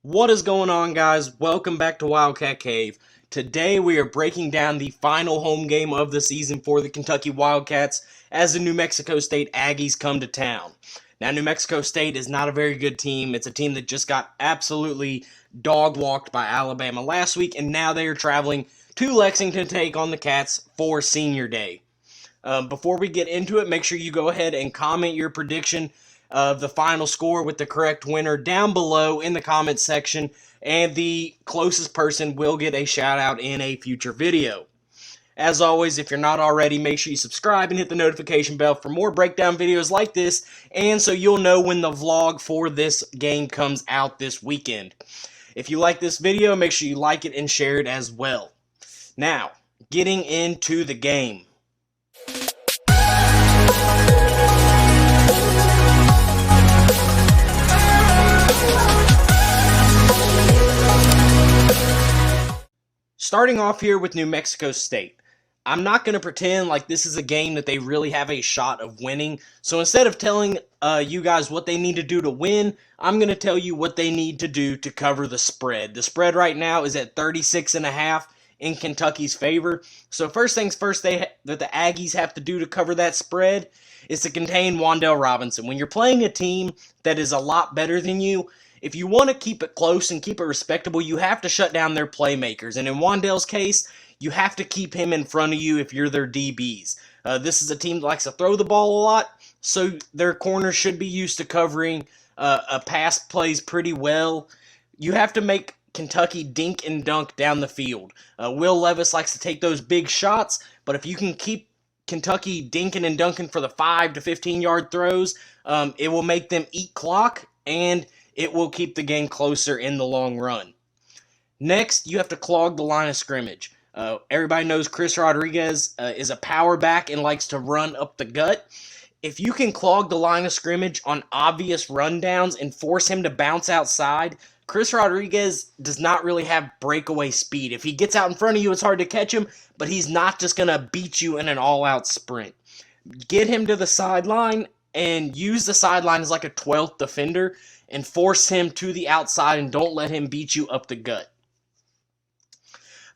What is going on, guys? Welcome back to Wildcat Cave. Today we are breaking down the final home game of the season for the Kentucky Wildcats as the New Mexico State Aggies come to town. Now, New Mexico State is not a very good team. It's a team that just got absolutely dog-walked by Alabama last week, and now they are traveling to Lexington to take on the Cats for Senior Day. Before we get into it, make sure you go ahead and comment your prediction of the final score with the correct winner down below in the comments section, and the closest person will get a shout out in a future video. As always, if you're not already, make sure you subscribe and hit the notification bell for more breakdown videos like this, and so you'll know when the vlog for this game comes out this weekend. If you like this video, make sure you like it and share it as well. Now, getting into the game. Starting off here with New Mexico State. I'm not going to pretend like this is a game that they really have a shot of winning. So instead of telling you guys what they need to do to win, I'm going to tell you what they need to do to cover the spread. The spread right now is at 36.5 in Kentucky's favor. So first things first that the Aggies have to do to cover that spread is to contain Wan'Dale Robinson. When you're playing a team that is a lot better than you, if you want to keep it close and keep it respectable, you have to shut down their playmakers. And in Wan'Dale's case, you have to keep him in front of you if you're their DBs. This is a team that likes to throw the ball a lot, so their corners should be used to covering a pass plays pretty well. You have to make Kentucky dink and dunk down the field. Will Levis likes to take those big shots, but if you can keep Kentucky dinking and dunking for the 5 to 15 yard throws, it will make them eat clock, and it will keep the game closer in the long run. Next, you have to clog the line of scrimmage. Everybody knows Chris Rodriguez is a power back and likes to run up the gut. If you can clog the line of scrimmage on obvious rundowns and force him to bounce outside, Chris Rodriguez does not really have breakaway speed. If he gets out in front of you, it's hard to catch him, but he's not just going to beat you in an all-out sprint. Get him to the sideline and use the sideline as like a 12th defender and force him to the outside and don't let him beat you up the gut.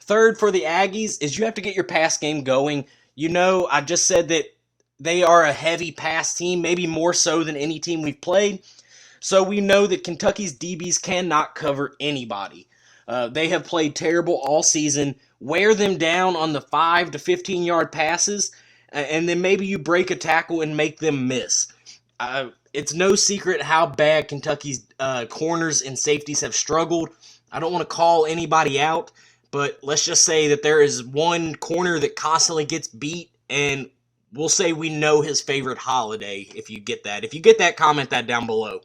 Third for the Aggies is you have to get your pass game going. You know, I just said that they are a heavy pass team, maybe more so than any team we've played. So we know that Kentucky's DBs cannot cover anybody. They have played terrible all season. Wear them down on the 5 to 15 yard passes, and then maybe you break a tackle and make them miss. It's no secret how bad Kentucky's corners and safeties have struggled. I don't want to call anybody out, but let's just say that there is one corner that constantly gets beat, and we'll say we know his favorite holiday if you get that. If you get that, comment that down below.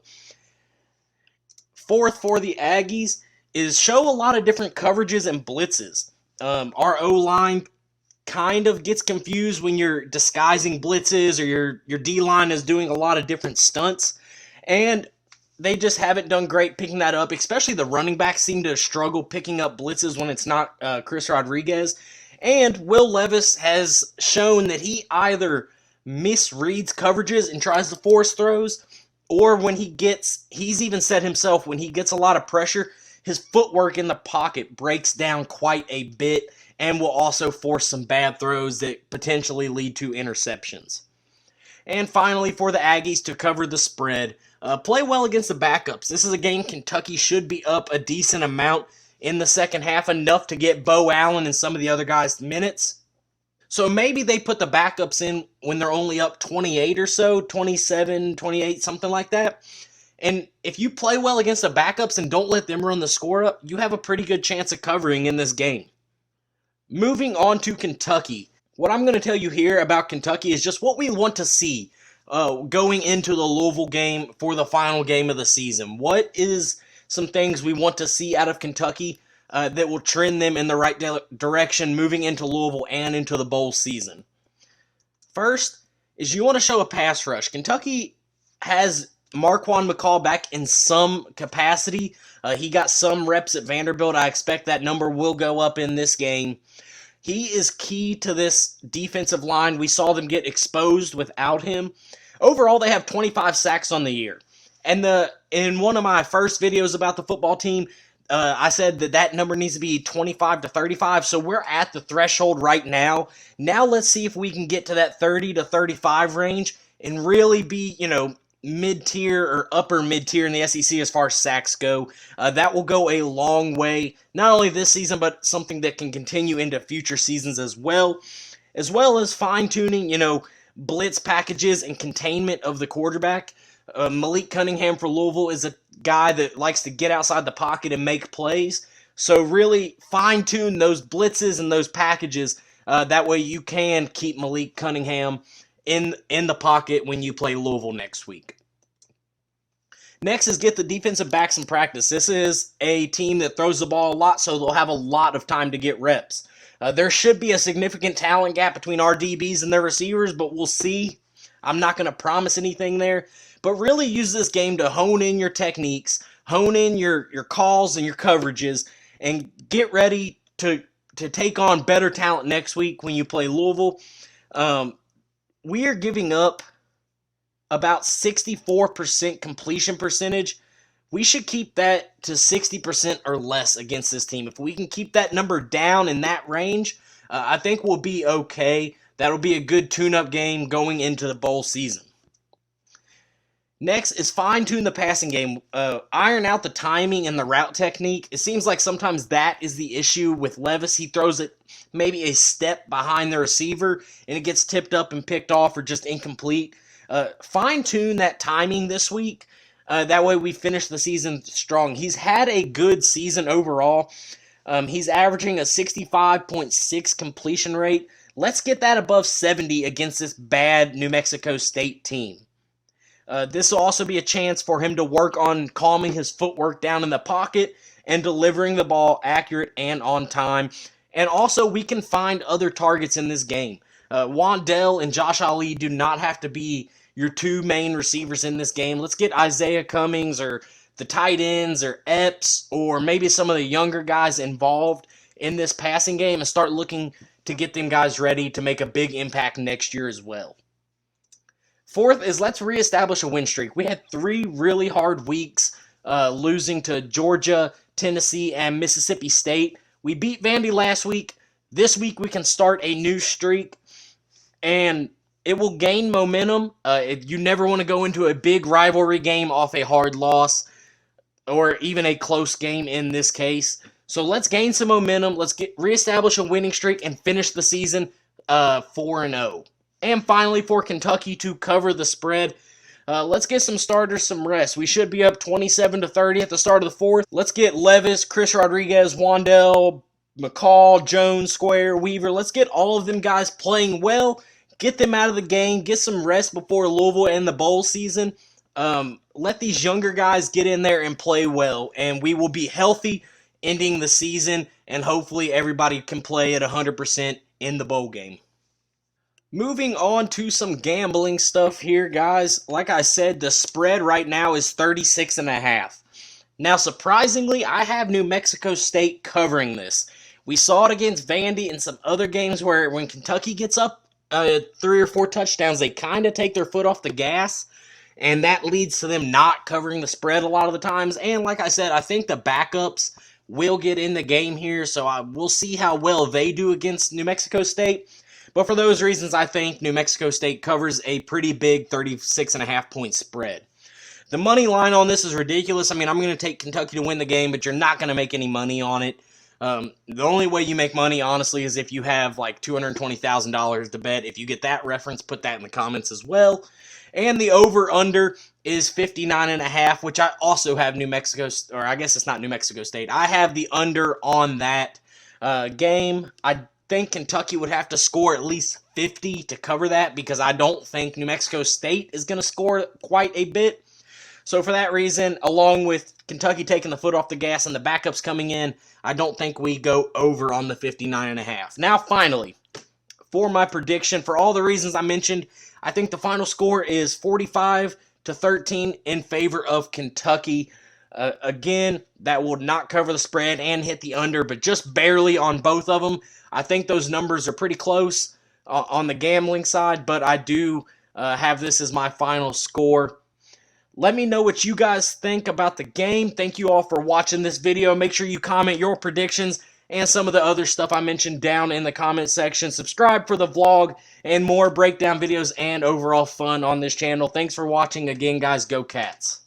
Fourth for the Aggies is show a lot of different coverages and blitzes. Our O-line kind of gets confused when you're disguising blitzes or your D-line is doing a lot of different stunts, and they just haven't done great picking that up, especially the running backs seem to struggle picking up blitzes when it's not Chris Rodriguez, and Will Levis has shown that he either misreads coverages and tries to force throws, or when he's even said himself, when he gets a lot of pressure, his footwork in the pocket breaks down quite a bit, and will also force some bad throws that potentially lead to interceptions. And finally, for the Aggies to cover the spread, play well against the backups. This is a game Kentucky should be up a decent amount in the second half, enough to get Bo Allen and some of the other guys minutes. So maybe they put the backups in when they're only up 28 or so, 27, 28, something like that. And if you play well against the backups and don't let them run the score up, you have a pretty good chance of covering in this game. Moving on to Kentucky. What I'm going to tell you here about Kentucky is just what we want to see going into the Louisville game for the final game of the season. What is some things we want to see out of Kentucky that will trend them in the right direction moving into Louisville and into the bowl season? First is you want to show a pass rush. Kentucky has Marquand McCall back in some capacity. He got some reps at Vanderbilt. I expect that number will go up in this game. He is key to this defensive line. We saw them get exposed without him. Overall, they have 25 sacks on the year. And in one of my first videos about the football team, I said that number needs to be 25 to 35. So we're at the threshold right now. Now let's see if we can get to that 30 to 35 range and really be, mid-tier or upper mid-tier in the SEC as far as sacks go. That will go a long way, not only this season, but something that can continue into future seasons as well as fine-tuning, blitz packages and containment of the quarterback. Malik Cunningham for Louisville is a guy that likes to get outside the pocket and make plays. So really fine-tune those blitzes and those packages. That way you can keep Malik Cunningham in the pocket when you play Louisville next week. Next is get the defensive backs in practice. This is a team that throws the ball a lot, so they'll have a lot of time to get reps. There should be a significant talent gap between our DBs and their receivers, but we'll see. I'm not going to promise anything there. But really use this game to hone in your techniques, hone in your calls and your coverages, and get ready to take on better talent next week when you play Louisville. We are giving up about 64% completion percentage. We should keep that to 60% or less against this team. If we can keep that number down in that range, I think we'll be okay. That'll be a good tune-up game going into the bowl season. Next is fine-tune the passing game. Iron out the timing and the route technique. It seems like sometimes that is the issue with Levis. He throws it maybe a step behind the receiver, and it gets tipped up and picked off or just incomplete. Fine-tune that timing this week. That way we finish the season strong. He's had a good season overall. He's averaging a 65.6 completion rate. Let's get that above 70 against this bad New Mexico State team. This will also be a chance for him to work on calming his footwork down in the pocket and delivering the ball accurate and on time. And also, we can find other targets in this game. Wandell and Josh Ali do not have to be your two main receivers in this game. Let's get Isaiah Cummings or the tight ends or Epps or maybe some of the younger guys involved in this passing game and start looking to get them guys ready to make a big impact next year as well. Fourth is let's reestablish a win streak. We had 3 really hard weeks, losing to Georgia, Tennessee, and Mississippi State. We beat Vandy last week. This week we can start a new streak, and it will gain momentum. You never want to go into a big rivalry game off a hard loss or even a close game in this case. So let's gain some momentum. Let's reestablish a winning streak and finish the season 4-0. And finally, for Kentucky to cover the spread, let's get some starters some rest. We should be up 27-30 at the start of the fourth. Let's get Levis, Chris Rodriguez, Wandell, McCall, Jones, Square, Weaver. Let's get all of them guys playing well. Get them out of the game. Get some rest before Louisville and the bowl season. Let these younger guys get in there and play well. And we will be healthy ending the season. And hopefully everybody can play at 100% in the bowl game. Moving on to some gambling stuff here, guys. Like I said, the spread right now is 36.5. Now, surprisingly, I have New Mexico State covering this. We saw it against Vandy and some other games where when Kentucky gets up 3 or 4 touchdowns, they kind of take their foot off the gas, and that leads to them not covering the spread a lot of the times. And like I said, I think the backups will get in the game here, so we'll see how well they do against New Mexico State. But for those reasons, I think New Mexico State covers a pretty big 36.5 point spread. The money line on this is ridiculous. I mean, I'm going to take Kentucky to win the game, but you're not going to make any money on it. The only way you make money, honestly, is if you have like $220,000 to bet. If you get that reference, put that in the comments as well. And the over-under is 59.5, which I also have New Mexico, or I guess it's not New Mexico State. I have the under on that game. I think Kentucky would have to score at least 50 to cover that because I don't think New Mexico State is going to score quite a bit. So for that reason, along with Kentucky taking the foot off the gas and the backups coming in, I don't think we go over on the 59.5. Now, finally, for my prediction, for all the reasons I mentioned, I think the final score is 45-13 in favor of Kentucky. Again, that will not cover the spread and hit the under, but just barely on both of them. I think those numbers are pretty close on the gambling side, but I do have this as my final score. Let me know what you guys think about the game. Thank you all for watching this video. Make sure you comment your predictions and some of the other stuff I mentioned down in the comment section. Subscribe for the vlog and more breakdown videos and overall fun on this channel. Thanks for watching again, guys. Go Cats.